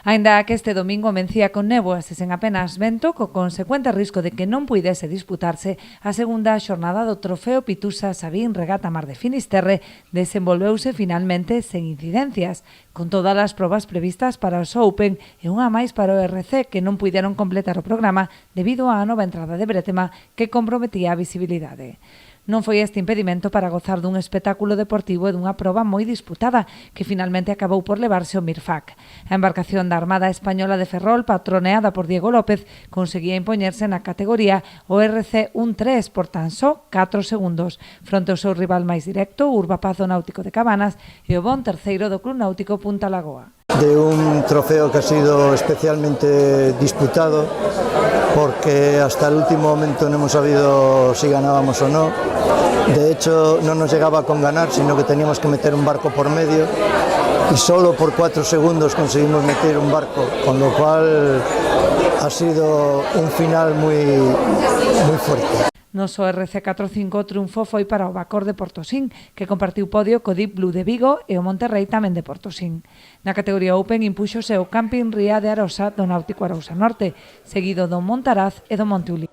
Aínda que este domingo amencía con néboas e sen apenas vento, co consecuente risco de que non puidese disputarse, a segunda xornada do Trofeo Pitusa Sabín Regata Mar de Finisterre desenvolveuse finalmente sen incidencias, con todas as probas previstas para os Open e unha máis para o RC que non puideron completar o programa debido á nova entrada de Brétema que comprometía a visibilidade. Non foi este impedimento para gozar dun espectáculo deportivo e dunha proba moi disputada, que finalmente acabou por levarse o Mirfac. A embarcación da Armada Española de Ferrol, patroneada por Diego López, conseguía impoñerse na categoría o RC 1-3 por tan só 4 segundos, fronte ao seu rival máis directo, o Urbapazo Náutico de Cabanas, e o bon terceiro do Club Náutico Punta Lagoa. De un trofeo que ha sido especialmente disputado porque hasta el último momento no hemos sabido si ganábamos o no. De hecho, no nos llegaba con ganar, sino que teníamos que meter un barco por medio y solo por 4 segundos conseguimos meter un barco, con lo cual ha sido un final muy fuerte. Noso RC45 triunfo foi para o Bacor de Portosín, que compartiu podio co Deep Blue de Vigo e o Monterrey tamén de Portosín. Na categoría Open impúxose o Camping Ría de Arosa do Náutico Arousa Norte, seguido do Montaraz e do Monte Uli.